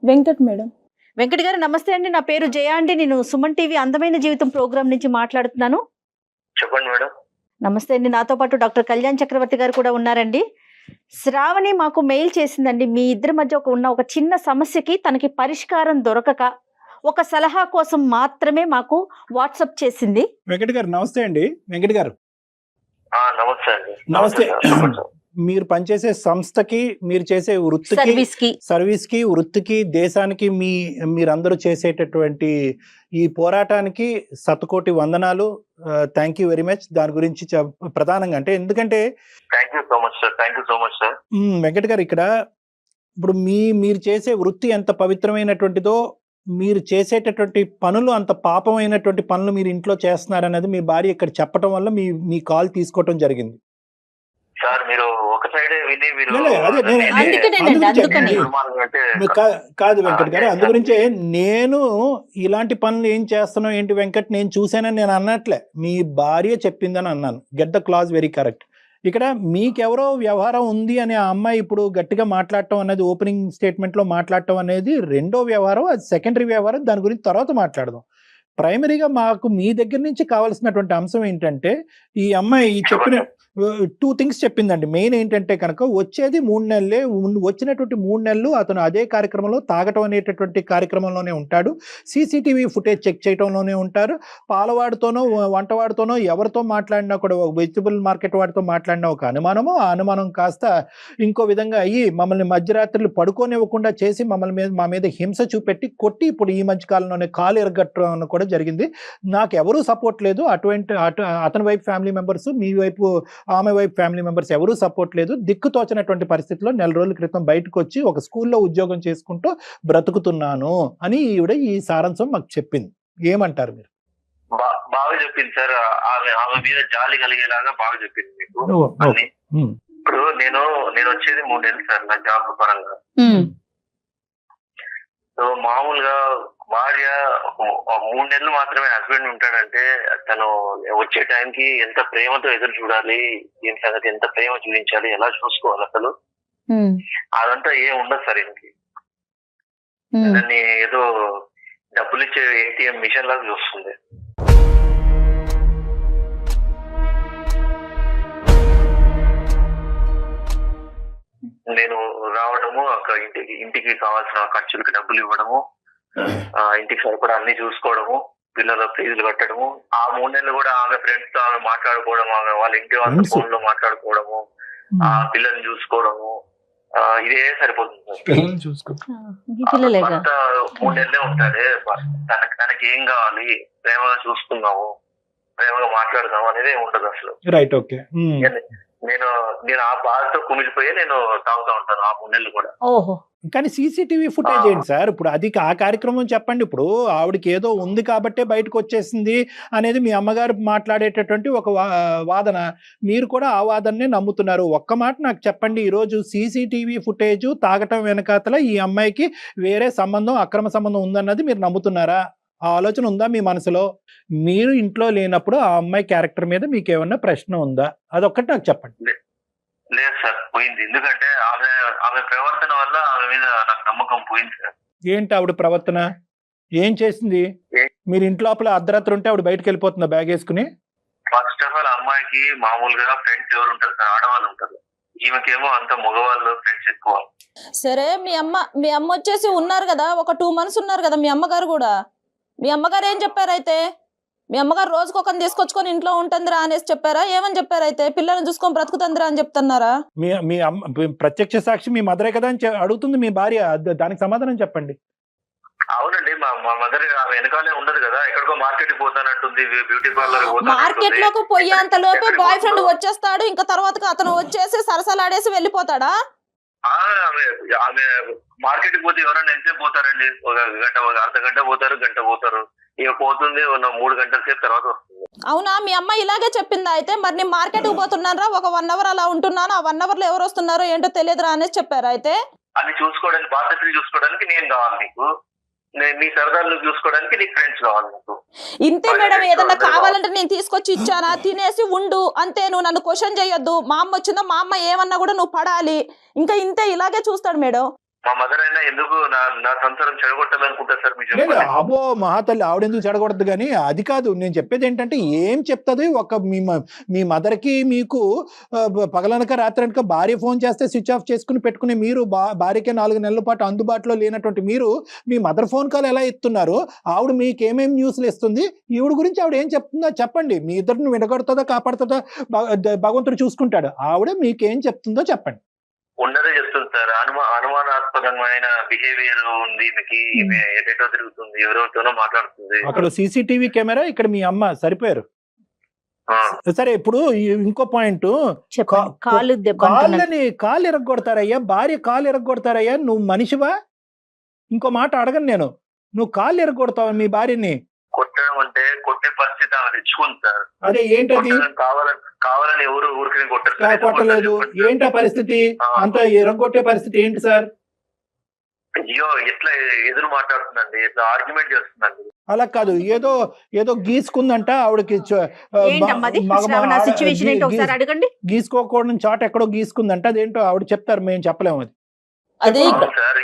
వెంకట్ మేడం. వెంకట్ గారు నమస్తే అండి. నా పేరు జయ అండి. నేను సుమన్ టీవీ అందమైన జీవితం ప్రోగ్రామ్ నుంచి మాట్లాడుతున్నాను. చెప్పండి మేడం. నమస్తే అండి. నాతో పాటు డాక్టర్ కళ్యాణ్ చక్రవర్తి గారు కూడా ఉన్నారండి. శ్రావణి మాకు మెయిల్ చేసిందండి. మీ ఇద్దరి మధ్య ఉన్న ఒక చిన్న సమస్యకి తనకి పరిష్కారం దొరకక ఒక సలహా కోసం మాత్రమే మాకు వాట్సాప్ చేసింది. వెంకట్ గారు నమస్తే అండి. వెంకట్ గారు నమస్తే అండి. నమస్తే. మీరు పనిచేసే సంస్థకి, మీరు చేసే సర్వీస్ కి, వృత్తికి, దేశానికి మీరందరూ చేసేటటువంటి ఈ పోరాటానికి శతకోటి వందనాలు. Thank you very much. దాని గురించి ప్రధానంగా అంటే ఎందుకంటే thank you so much sir. Venkat గారు, ఇక్కడ ఇప్పుడు మీరు చేసే వృత్తి ఎంత పవిత్రమైనటువంటిదో, మీరు చేసేటటువంటి పనులు అంత పాపమైనటువంటి పనులు మీరు ఇంట్లో చేస్తున్నారనేది మీ భార్య ఇక్కడ చెప్పడం వల్ల మీ కాల్ తీసుకోవటం జరిగింది. సార్ మీరు ఒక సైడే విని మీరు లే, అదే నేను- అందుకనేనండి, అందుకనే. కాదు వెంకట్ గారు, అందుగురించే నేను ఇలాంటి పనులు ఏం చేస్తున్నావు ఏంటి వెంకట్ నేను చూసానని నేను అన్నట్లే, మీ భార్య చెప్పిందని అన్నాను. Get the clause very correct. ఇక్కడ మీకెవరో వ్యవహారం ఉంది అని ఆ అమ్మాయి ఇప్పుడు గట్టిగా మాట్లాడటం అనేది, ఓపెనింగ్ స్టేట్మెంట్ లో మాట్లాడటం అనేది రెండో వ్యవహారం, అది సెకండరీ వ్యవహారం. దాని గురించి తర్వాత మాట్లాడదాం. ప్రైమరీగా మాకు మీ దగ్గర నుంచి కావాల్సినటువంటి అంశం ఏంటంటే, ఈ అమ్మాయి చెప్పిన 2 థింగ్స్ చెప్పిందండి. మెయిన్ ఏంటంటే కనుక వచ్చేది 3 నెలలే, వచ్చినటువంటి 3 నెలలు అతను అదే కార్యక్రమంలో తాగటం అనేటటువంటి కార్యక్రమంలోనే ఉంటాడు, సీసీటీవీ ఫుటేజ్ చెక్ చేయడంలోనే ఉంటారు, పాలవాడితోనో వంటవాడితోనో ఎవరితో మాట్లాడినా కూడా, వెజిటబుల్ మార్కెట్ వాడితో మాట్లాడినా ఒక అనుమానము, ఆ అనుమానం కాస్త ఇంకో విధంగా అయ్యి మమ్మల్ని మధ్యరాత్రులు పడుకోనివ్వకుండా చేసి మా మీద హింస చూపెట్టి కొట్టి ఇప్పుడు ఈ మధ్య కాలంలోనే కాలు ఎరగట్టడం కూడా జరిగింది. నాకు ఎవరూ సపోర్ట్ లేదు, అతని వైపు ఫ్యామిలీ మెంబర్స్, మీ వైపు ఆమె వైపు ఫ్యామిలీ మెంబర్స్ ఎవరూ సపోర్ట్ లేదు. దిక్కుతోచినటువంటి పరిస్థితిలో 4 రోజుల క్రితం బయటకు వచ్చి ఒక స్కూల్లో ఉద్యోగం చేసుకుంటూ బ్రతుకుతున్నాను అని ఈవిడ ఈ సారాంశం మాకు చెప్పింది. ఏమంటారు మీరు? బాగా చెప్పింది సార్. ఆమె మీద జాలి కలిగేలాగా బాగా చెప్పింది మీకు అన్ని. ఇప్పుడు నేను వచ్చేది 3 నెలలు సార్ నా జాబ్ పరంగా. సో మామూలుగా భార్య 3 నెలలు మాత్రమే హస్బెండ్ ఉంటాడంటే తను వచ్చే టైంకి ఎంత ప్రేమతో ఎదురు చూడాలి, ఏం సంగతి, ఎంత ప్రేమ చూపించాలి, ఎలా చూసుకోవాలి అసలు అదంతా ఏం ఉండదు సార్. ఇంటికి దాన్ని ఏదో డబ్బులు ఇచ్చే ఏటీఎం మిషన్ లాగా చూస్తుంది. నేను రావడము, అక్కడ ఇంటికి కావాల్సిన ఖర్చులకి డబ్బులు ఇవ్వడము, ఇంటికి సరిపడా అన్ని చూసుకోవడము, పిల్లల ఫీజులు కట్టడము, ఆ 3 నెలలు కూడా ఆమె ఫ్రెండ్స్ తో ఆమె మాట్లాడుకోవడం, ఆమె వాళ్ళ ఇంటి వాళ్ళ ఫోన్ లో మాట్లాడుకోవడము, ఆ పిల్లల్ని చూసుకోవడము, ఇదే సరిపోతుంది సార్. 3 నెలలే ఉంటాడే, తనకి ఏం కావాలి, ప్రేమగా చూసుకున్నాము, ప్రేమగా మాట్లాడదాము అనేది ఉండదు అసలు. Right, okay. నేను ఆ బాధతో కుమిలిపోయి నేను తాగుతా ఉంటాను ఆ 3 నెలలు కూడా. ఓహో, కానీ సీసీటీవీ ఫుటేజ్ ఏంటి సార్? ఇప్పుడు అది ఆ కార్యక్రమం చెప్పండి. ఇప్పుడు ఆవిడకి ఏదో ఉంది కాబట్టే బయటకు వచ్చేసింది అనేది మీ అమ్మగారు మాట్లాడేటటువంటి ఒక వాదన, మీరు కూడా ఆ వాదననే నమ్ముతున్నారు. ఒక్క మాట నాకు చెప్పండి, ఈరోజు సీసీటీవీ ఫుటేజ్ తాగటం వెనకాతల ఈ అమ్మాయికి వేరే సంబంధం, అక్రమ సంబంధం ఉందన్నది మీరు నమ్ముతున్నారా? ఆ ఆలోచన ఉందా మీ మనసులో? మీరు ఇంట్లో లేనప్పుడు ఆ అమ్మాయి క్యారెక్టర్ మీద మీకు ఏమన్నా ప్రశ్న ఉందా? అదొక్కటి నాకు చెప్పండి. లేదు సార్, పోయింది. ఎందుకంటే ఆమె ప్రవర్తన వల్ల ఆమె మీద నాకు నమ్మకం పోయింది సార్. ఏంటి ఆవిడ ప్రవర్తన? ఏం చేసింది? మీరు ఇంట్లో అర్ధరాత్రి ఉంటే ఆవిడ బయటకు వెళ్ళిపోతుందా బ్యాగ్ వేసుకుని? ఫస్ట్ ఆఫ్ ఆల్ అమ్మాయికి మామూలుగా ఫ్రెండ్స్ ఎవరు ఉంటారు సార్? ఆడవాళ్ళు ఉంటారు. ఈమెకేమో అంత మగవాళ్ళు ఫ్రెండ్స్ ఎక్కువ. సరే, మీ అమ్మ వచ్చేసి ఉన్నారు కదా, ఒక 2 months ఉన్నారు కదా మీ అమ్మగారు కూడా. మీ అమ్మగారు ఏం చెప్పారైతే? మీ అమ్మగారు రోజుకొకరిని తీసుకొచ్చుకొని ఇంట్లో ఉంటుందిరా అనేసి చెప్పారా? ఏమని చెప్పారైతే? పిల్లల్ని చూసుకొని బ్రతుకుతుందిరా అని చెప్తున్నారా? మీ ప్రత్యక్ష సాక్షి మీ మదరే కదా అని అడుగుతుంది మీ భార్య, దానికి సమాధానం చెప్పండి. అవునండి, మా మదర్ ఆమె వెనకాలే ఉండదు కదా, ఎక్కడికో మార్కెట్ పోతానంటుంది, బ్యూటీ పార్లర్ మార్కెట్ లోకి పోయేంత లోపే బాయ్ ఫ్రెండ్ వచ్చేస్తాడు, ఇంకా తర్వాత అతను వచ్చేసి సరసలాడేసి వెళ్ళిపోతాడా? ఆమె మార్కెట్ పోతే ఎవరైనా ఎంతసేపు పోతారండి? ఒక గంట, అర్ధ గంట పోతారు, గంట పోతారు. ఇక పోతుంది 3 గంటల సేపు తర్వాత వస్తుంది. అవునా? మీ అమ్మ ఇలాగే చెప్పిందా అయితే? మరి నేను మార్కెట్ కు పోతున్నారా, ఒక 1 hour అలా ఉంటున్నాను, ఆ 1 hour లో ఎవరు వస్తున్నారో ఏంటో తెలియదురా అనేసి చెప్పారా అయితే? అది చూసుకోవడానికి, బాధ్యతలు చూసుకోవడానికి నేను కావాలి నీకు, నీ సరదాలు చూసుకోవడానికి నీకు ఫ్రెండ్స్ కావాలి నీకు. ఇంతే మేడం, ఏదన్నా కావాలంటే నేను తీసుకొచ్చి ఇచ్చానా, తినేసి ఉండు అంతే, నువ్వు నన్ను క్వశ్చన్ చేయొద్దు. మా అమ్మ వచ్చిందా, మా అమ్మ ఏమన్నా కూడా నువ్వు పడాలి, ఇంకా ఇంతే, ఇలాగే చూస్తాడు మేడం. మా మదర్ అయినా ఎందుకు నా సంసారం చెడగొట్టాలనుకుంటా సార్? మీరు అబ్బో మహాతల్లి, ఆవిడెందుకు చెడగొడదు? కానీ అది కాదు నేను చెప్పేది. ఏంటంటే ఏం చెప్తుంది ఒక మీ మదర్కి మీకు పగలనక రాత్రనక భార్య ఫోన్ చేస్తే స్విచ్ ఆఫ్ చేసుకుని పెట్టుకుని మీరు భార్యకే 4 నెలల పాటు అందుబాటులో లేనటువంటి మీరు మీ మదర్ ఫోన్ కాల్ ఎలా ఎత్తున్నారు? ఆవిడ మీకు ఏమేమి న్యూస్లు ఇస్తుంది? ఈవిడ గురించి ఆవిడ ఏం చెప్తుందో చెప్పండి. మీ ఇద్దరిని విడగొడుతుందా కాపాడుతుందా భగవంతుడు చూసుకుంటాడు. ఆవిడ మీకేం చెప్తుందో చెప్పండి. ఉన్నదే చెప్తుంది సార్. అనుమానాస్పదమైన బిహేవియర్ ఉంది మీకు, ఎటో తిరుగుతుంది, ఎవరెవరితోనో మాట్లాడుతుంది. అక్కడ సీసీటీవీ కెమెరా, ఇక్కడ మీ అమ్మ సరిపోయారు. సరే, ఇప్పుడు ఇంకో పాయింట్, కాళ్ళు ఎరగొడతారయ్యా, భార్య కాళ్ళు ఎరగొడతారయ్యా, నువ్వు మనిషివా? ఇంకో మాట అడగను నేను, నువ్వు కాళ్ళు ఎరగొడతావా మీ భార్యని? కొట్టడం కొడదామంటే కొట్టే పరిస్థితి ఆమె తెచ్చుకుంది సార్. అదే ఏంటది? కావాలని ఎవరు ఊరికి కొట్టరు. కొట్టలేదు. ఏంటా పరిస్థితి? అంత ఎరగొట్టే పరిస్థితి ఏంటి సార్? అయ్యో ఎట్లా ఎదురు మాట్లాడుతుందండి, ఎట్లా ఆర్గ్యుమెంట్ చేస్తుందండి. అలా కాదు, ఏదో ఏదో గీసుకుందంట ఆవిడకి సిచ్యువేషన్ ఏంటో ఒకసారి అడగండి. గీసుకోకూడని చాట ఎక్కడో గీసుకుందంట, అదేంటో ఆవిడ చెప్తారు, మేము చెప్పలేము అది. అదే సార్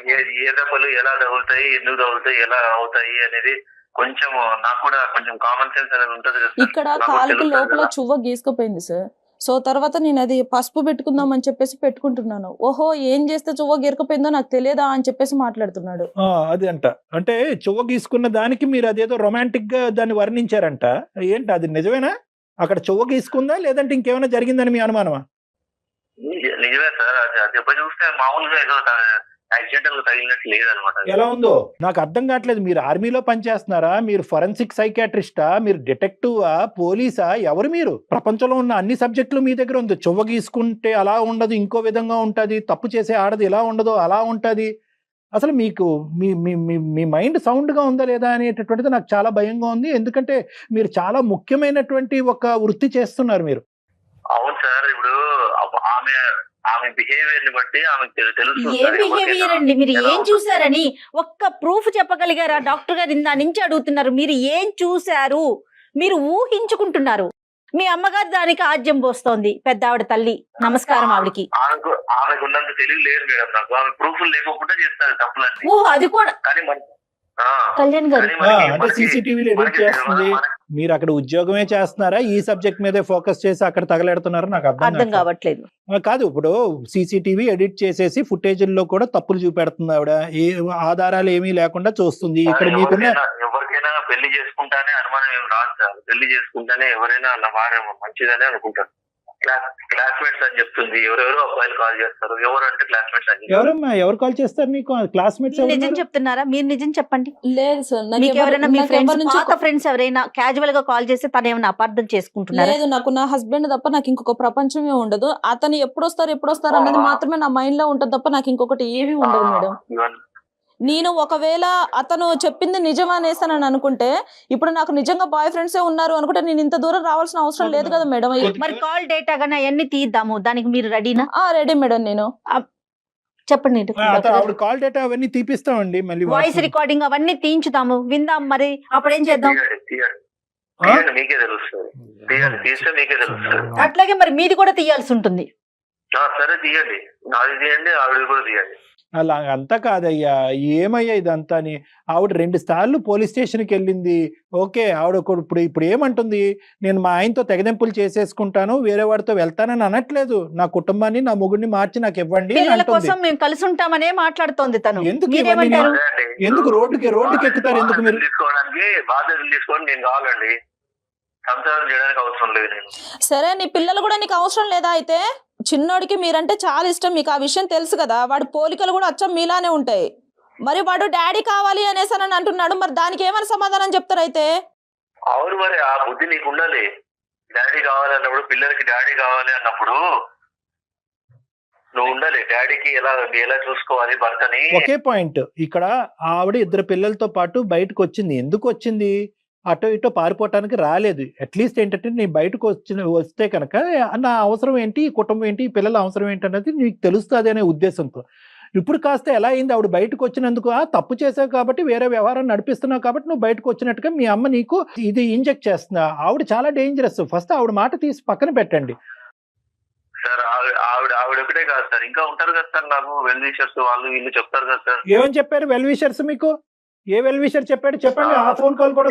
ఏ దెబ్బలు ఎలా తగులుతాయి, ఎందుకు తగులుతాయి, ఎలా అవుతాయి అనేది కొంచెం నాకు కూడా కొంచెం కామన్ సెన్స్ అనేది ఉంటది కదా. ఇక్కడ కాలుకి లోపల చువ్వ గీసుకుపోయింది సార్. సో తర్వాత నేను అది పసుపు పెట్టుకుందాం అని చెప్పేసి పెట్టుకుంటున్నాను. ఓహో ఏం చేస్తే చువ్వ గీరకపోయిందో నాకు తెలియదా అని చెప్పేసి మాట్లాడుతున్నాడు. అది అంట, అంటే చువ్వ గీసుకున్న దానికి మీరు అదేదో రొమాంటిక్ గా దాన్ని వర్ణించారంట. ఏంటి అది నిజమేనా? అక్కడ చువ్వ గీసుకుందా లేదంటే ఇంకేమైనా జరిగిందని మీ అనుమానమా? నిజమే సార్, అది దెబ్బ చూస్తే మామూలుగా ఏదో యాక్సిడెంటల్ తగిలినట్టు లేదనమాట. ఎలా ఉందో నాకు అర్థం కావట్లేదు. మీరు ఆర్మీలో పనిచేస్తున్నారా, మీరు ఫోరెన్సిక్ సైకాట్రిస్టా, మీరు డిటెక్టివా, పోలీసా, ఎవరు మీరు? ప్రపంచంలో ఉన్న అన్ని సబ్జెక్టులు మీ దగ్గర ఉంది. చువ్వ గీసుకుంటే అలా ఉండదు, ఇంకో విధంగా ఉంటది, తప్పు చేసే ఆడది ఇలా ఉండదు అలా ఉంటది. అసలు మీకు మీ మీ మీ మైండ్ సౌండ్గా ఉందా లేదా అనేటటువంటిది నాకు చాలా భయంగా ఉంది. ఎందుకంటే మీరు చాలా ముఖ్యమైనటువంటి ఒక వృత్తి చేస్తున్నారు మీరు. అవును సార్, ఇప్పుడు ఆమె బిహేవియర్ ని బట్టి ఆమెకు తెలుసు. ఏ బిహేవియర్ అండి? మీరు ఏం చూసారని ఒక్క ప్రూఫ్ చెప్పగలిగారా? డాక్టర్ గారు ఇందా నుంచి అడుగుతున్నారు, మీరు ఏం చూశారు? మీరు ఊహించుకుంటున్నారు. మీ అమ్మగారు దానికి ఆజ్యం పోస్తోంది, పెద్ద ఆవిడ తల్లి. నమస్కారం ఆవిడకి. ఆమెకు ఉన్నంత తెలివి లేదు మేడం నాకు. ఆమె ప్రూఫ్ లేకుండా చేస్తారు తప్పులన్నీ. ఓహో అది కూడా కానీ కళ్యాణ్ గారు అంటే సీసీటీవీలు ఎడిట్ చేస్తుంది. మీరు అక్కడ ఉద్యోగమే చేస్తున్నారా, ఈ సబ్జెక్ట్ మీదే ఫోకస్ చేసి అక్కడ తగలెడుతున్నారా? నాకు అర్థం కావట్లేదు. కాదు, ఇప్పుడు సీసీటీవీ ఎడిట్ చేసేసి ఫుటేజ్ల్లో కూడా తప్పులు చూపెడుతుంది ఆవిడ, ఏ ఆధారాలు ఏమీ లేకుండా చూస్తుంది. ఇక్కడ మీకున్న ఎవరికైనా పెళ్లి చేసుకుంటానే అనుమానం ఏం రాదు సార్. పెళ్లి చేసుకుంటానే ఎవరైనా నా భార్య మంచిదనే అనుకుంటారు. క్లాస్మేట్స్ అని చెప్తుంది, ఎవరెవరో అబ్బాయిలు కాల్ చేస్తారు. ఎవరు అంటే క్లాస్మేట్స్ అని. ఎవరమ్మా ఎవరు కాల్ చేస్తారు నీకు? క్లాస్మేట్స్ నిజం చెప్తున్నారా? మీరు నిజం చెప్పండి. లేదు సార్, మీకు ఎవరైనా మీ ఫ్రెండ్స్ ఎవరైనా క్యాజువల్ గా కాల్ చేస్తే తను ఏమైనా అపార్థం చేసుకుంటున్నారు? లేదు, నాకు నా హస్బెండ్ తప్ప నాకు ఇంకొక ప్రపంచమే ఉండదు. అతను ఎప్పుడు వస్తారు అన్నది మాత్రమే నా మైండ్ లో ఉంటది తప్ప నాకు ఇంకొకటి ఏమీ ఉండదు మేడం. నేను ఒకవేళ అతను చెప్పింది నిజం అనేసానని అనుకుంటే, ఇప్పుడు నాకు నిజంగా బాయ్ ఫ్రెండ్సే ఉన్నారు అనుకుంటే నేను ఇంత దూరం రావాల్సిన అవసరం లేదు కదా మేడం. మరి కాల్ డేటా గానీ అవన్నీ తీద్దాము, దానికి మీరు రెడీనా? Ready madam. నేను చెప్పండి. కాల్ డేటా అవన్నీ తీపిస్తామండి, మళ్ళీ వాయిస్ రికార్డింగ్ అవన్నీ తీయించుదాము, విందాం. మరి అప్పుడేం చేద్దాం? మీకే తెలుస్తుంది, తీస్తే మీకే తెలుస్తుంది. అట్లాగే మరి మీది కూడా తీయాల్సి ఉంటుంది. సరే తీయండి, నాది తీయండి, ఆవిడ కూడా తీయండి. అలా అంతా కాదయ్యా, ఏమయ్యా ఇదంతాని? ఆవిడ 2 సార్లు పోలీస్ స్టేషన్కి వెళ్ళింది. ఓకే, ఆవిడ ఇప్పుడు ఏమంటుంది? నేను మా ఆయనతో తెగదెంపులు చేసేసుకుంటాను, వేరే వాడితో వెళ్తానని అనట్లేదు. నా కుటుంబాన్ని, నా మొగుడిని మార్చి నాకు ఇవ్వండి కోసం మేము కలిసి ఉంటామనే మాట్లాడుతోంది తను. ఎందుకు రోడ్డుకి ఎక్కుతారు? ఎందుకు మీరు తీసుకోవడానికి బాధ్యతలు తీసుకొని నేను కావాలండి, సంసారం చేయడానికి అవసరం లేదు నేను. సరే, నీ పిల్లలు కూడా నీకు అవసరం లేదా? అయితే చిన్నోడికి మీరంటే చాలా ఇష్టం, మీకు ఆ విషయం తెలుసు కదా. వాడి పోలికలు కూడా అచ్చం మీలానే ఉంటాయి. మరి వాడు డాడీ కావాలి అనేసానని అంటున్నాడు, మరి దానికి ఏమైనా సమాధానం చెప్తారు? అయితే అవును, మరి ఆ బుద్ధి నీకు ఉండాలి. డాడీ కావాలన్నప్పుడు, పిల్లలకి డాడీ కావాలి అన్నప్పుడు నువ్వు ఉండాలి. డాడీకి ఎలా చూసుకోవాలి భర్తని. ఒకే పాయింట్. ఇక్కడ ఆవిడ 2 పిల్లలతో పాటు బయటకు వచ్చింది. ఎందుకు వచ్చింది? అటో ఇటో పారిపోవటానికి రాలేదు. అట్లీస్ట్ ఏంటంటే నేను బయటకు వస్తే కనుక నా అవసరం ఏంటి, ఈ కుటుంబం ఏంటి, ఈ పిల్లల అవసరం ఏంటి అనేది నీకు తెలుస్తుంది అనే ఉద్దేశంతో. ఇప్పుడు కాస్త ఎలా అయింది? ఆవిడ బయటకు వచ్చినందుకు తప్పు చేసావు కాబట్టి, వేరే వ్యవహారం నడిపిస్తున్నావు కాబట్టి నువ్వు బయటకు వచ్చినట్టుగా మీ అమ్మ నీకు ఇది ఇంజెక్ట్ చేస్తున్నా. ఆవిడ చాలా డేంజరస్. ఫస్ట్ ఆవిడ మాట తీసి పక్కన పెట్టండి సార్. ఆవిడ ఒకటే కాదు సార్, ఇంకా ఉంటారు కదా సార్ నాకు వెల్ విషర్స్, వాళ్ళు వీళ్ళు చెప్తారు కదా సార్. ఏమని చెప్పారు వెల్ విషర్స్ మీకు? ఏ వెల్ విషర్ చెప్పాడు చెప్పండి. ఆ ఫోన్ కాల్ కూడా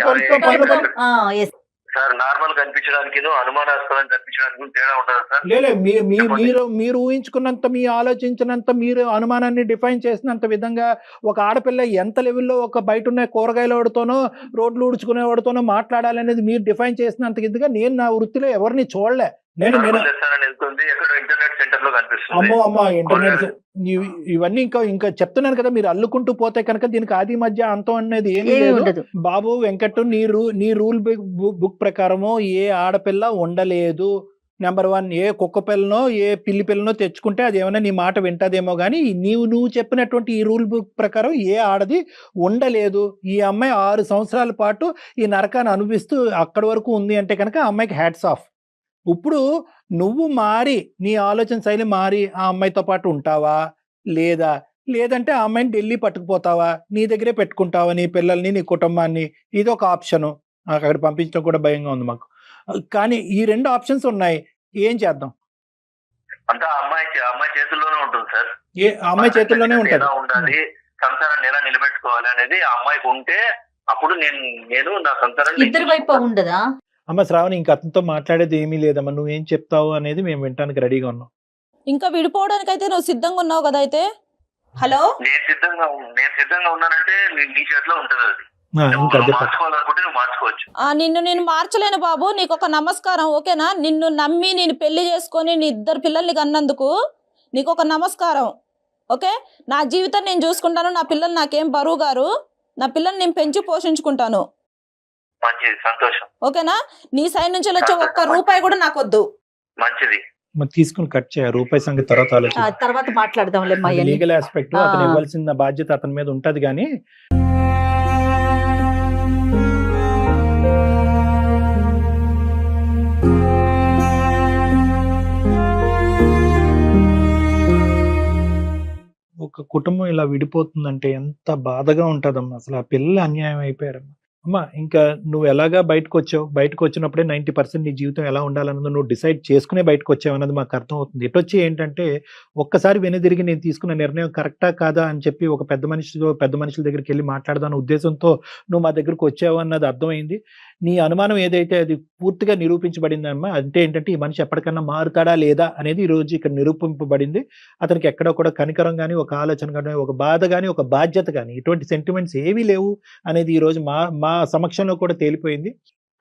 సార్ నార్మల్ కనిపించడానికి, అనుమానాస్పదం కనిపించడానికి తేడా ఉండదు సార్. లేదు, మీరు ఊహించుకున్నంత, మీ ఆలోచించినంత, మీరు అనుమానాన్ని డిఫైన్ చేసినంత విధంగా ఒక ఆడపిల్ల ఎంత లెవెల్లో ఒక బయట ఉన్న కూరగాయలవాడితోనో, రోడ్లు ఊడ్చుకునేవాడితోనో మాట్లాడాలనేది మీరు డిఫైన్ చేసినంత ఇదిగా నేను నా వృత్తిలో ఎవరిని చూడలే. ఇంటర్నెట్ సెంటర్ లో కనిపిస్తుంది. అమ్మో ఇంటర్నెట్ ఇవన్నీ ఇంకా చెప్తున్నాను కదా. మీరు అల్లుకుంటూ పోతే కనుక దీనికి ఆది మధ్య అంతం అనేది ఏమీ లేదు. బాబు వెంకట్, నీ రూల్ బుక్ ప్రకారము ఏ ఆడపిల్ల ఉండలేదు. నెంబర్ 1 ఏ కుక్క పిల్లనో ఏ పిల్లి పిల్లనో తెచ్చుకుంటే అది ఏమైనా నీ మాట వింటదేమో కానీ నువ్వు చెప్పినటువంటి ఈ రూల్ బుక్ ప్రకారం ఏ ఆడది ఉండలేదు. ఈ అమ్మాయి 6 సంవత్సరాల పాటు ఈ నరకాన్ని అనుభవిస్తూ అక్కడి వరకు ఉంది అంటే కనుక ఆ అమ్మాయికి హ్యాట్స్ ఆఫ్. ఇప్పుడు నువ్వు మారి నీ ఆలోచన శైలి మారి ఆ అమ్మాయితో పాటు ఉంటావా లేదా, లేదంటే ఆ అమ్మాయిని ఢిల్లీ పట్టుకుపోతావా, నీ దగ్గరే పెట్టుకుంటావా నీ పిల్లల్ని నీ కుటుంబాన్ని? ఇది ఒక ఆప్షను. అక్కడ పంపించడం కూడా భయంగా ఉంది మాకు. కానీ ఈ 2 ఆప్షన్స్ ఉన్నాయి, ఏం చేద్దాం? అంతా అమ్మాయి చేతుల్లోనే ఉంటుంది సార్. ఆ అమ్మాయి చేతుల్లోనే ఉంటుంది. ఎలా ఉండాలి, సంసారాన్ని ఎలా నిలబెట్టుకోవాలి అనేది ఆ అమ్మాయికి ఉంటే అప్పుడు నేను నా సంసారాన్ని ఇద్దరి వైపు ఉండదా? అమ్మ శ్రావణి, ఇంక అతనితో మాట్లాడేది ఏమీ లేదమ్మా, నువ్వేం చెప్తావు అనేది మేము వినడానికి రెడీగా ఉన్నాం. ఇంకా విడిపోవడానికి అయితే నువ్వు సిద్ధంగా ఉన్నావు కదా? అయితే హలో, నేను సిద్ధంగా ఉన్నానంటే నీ చేతిలో ఉంటుంది అది. ఇంకా అదే మార్చుకోవాలనుకుంటే నువ్వు మార్చుకోవచ్చు. నిన్ను నేను మార్చలేను బాబు, నీకు ఒక నమస్కారం, ఓకేనా? నిన్ను నమ్మి నేను పెళ్లి చేసుకొని నీ 2 పిల్లల్ని కన్నందుకు నీకు ఒక నమస్కారం, ఓకే? నా జీవితం నేను చూసుకుంటాను, నా పిల్లలు నాకేం బరువు గారు, నా పిల్లల్ని నేను పెంచి పోషించుకుంటాను, మంచిది, సంతోషం, ఓకేనా? నీ సైడ్ నుంచి వచ్చే ఒక్క రూపాయి కూడా నాకు వద్దు. మంచిది. మరి తీసుకుని కట్ చేయ రూపాయి సంగతి తర్వాత ఆలోచించు. తర్వాత మాట్లాడదాంలే. లీగల్ ఆస్పెక్ట్ అతను ఇవ్వాల్సిన బాధ్యత అతని మీద ఉంటది. కానీ ఒక కుటుంబం ఇలా విడిపోతుందంటే ఎంత బాధగా ఉంటదమ్మా. అసలు ఆ పిల్లలు అన్యాయం అయిపోయారమ్మా. అమ్మా, ఇంకా నువ్వు ఎలాగా బయటకు వచ్చినప్పుడే 90% నీ జీవితం ఎలా ఉండాలన్నది నువ్వు డిసైడ్ చేసుకునే బయటకు వచ్చావు అన్నది మాకు అర్థం అవుతుంది. ఇటొచ్చి ఏంటంటే ఒక్కసారి వెనుదిరిగి నేను తీసుకున్న నిర్ణయం కరెక్టా కాదా అని చెప్పి ఒక పెద్ద మనుషుల దగ్గరికి వెళ్ళి మాట్లాడదాని ఉద్దేశంతో నువ్వు మా దగ్గరకు వచ్చావు అన్నది అర్థమైంది. నీ అనుమానం ఏదైతే అది పూర్తిగా నిరూపించబడిందమ్మా. అంటే ఏంటంటే ఈ మనిషి ఎప్పటికన్నా మారుతాడా లేదా అనేది ఈ రోజు ఇక్కడ నిరూపింపబడింది. అతనికి ఎక్కడో కూడా కనికరం కానీ, ఒక ఆలోచన కానీ, ఒక బాధ కానీ, ఒక బాధ్యత కానీ, ఇటువంటి సెంటిమెంట్స్ ఏవీ లేవు అనేది ఈ రోజు మా సమక్షంలో కూడా తేలిపోయింది.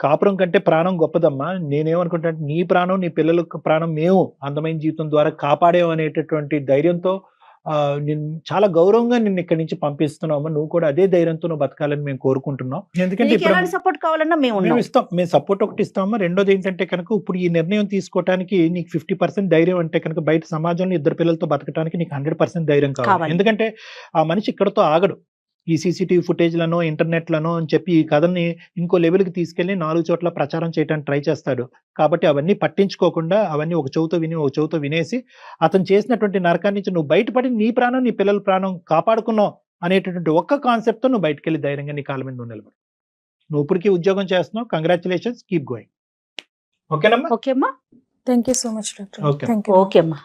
కాపురం కంటే ప్రాణం గొప్పదమ్మా. నేనేమనుకుంటా, నీ ప్రాణం, నీ పిల్లల ప్రాణం మేము అందమైన జీవితం ద్వారా కాపాడేం అనేటటువంటి ధైర్యంతో నేను చాలా గౌరవంగా నిన్ను ఇక్కడి నుంచి పంపిస్తున్నాము. నువ్వు కూడా అదే ధైర్యంతో నువ్వు బతకాలని మేము కోరుకుంటున్నాం. ఎందుకంటే ఇప్పుడు సపోర్ట్ కావాలన్నా మేము ఇస్తాం, మేము సపోర్ట్ ఒకటి ఇస్తామా. రెండోది ఏంటంటే కనుక ఇప్పుడు ఈ నిర్ణయం తీసుకోవడానికి నీకు 50% ధైర్యం అంటే కనుక బయట సమాజంలో 2 పిల్లలతో బతకడానికి నీకు 100% ధైర్యం కావాలి. ఎందుకంటే ఆ మనిషి ఇక్కడతో ఆగడు. ఈ సీసీటీవీ ఫుటేజ్లను, ఇంటర్నెట్లను అని చెప్పి ఈ కథని ఇంకో లెవెల్కి తీసుకెళ్లి 4 చోట్ల ప్రచారం చేయడానికి ట్రై చేస్తాడు. కాబట్టి అవన్నీ పట్టించుకోకుండా అవన్నీ ఒక చెవుతో వినేసి అతను చేసినటువంటి నరకాన్ని నుంచి నువ్వు బయటపడి నీ ప్రాణం, నీ పిల్లల ప్రాణం కాపాడుకున్నావు అనేటటువంటి ఒక్క కాన్సెప్ట్తో నువ్వు బయటకు వెళ్ళి ధైర్యంగా నీ కాళ్ళ మీద నువ్వు నిలబడు. నువ్వు ఇప్పటికీ ఉద్యోగం చేస్తున్నావు, కంగ్రాచులేషన్స్, కీప్ గోయింగ్. ఓకేనమ్మా? ఓకేమ్మా, thank you so much doctor. Okay. Thank you. ఓకేమ్మా.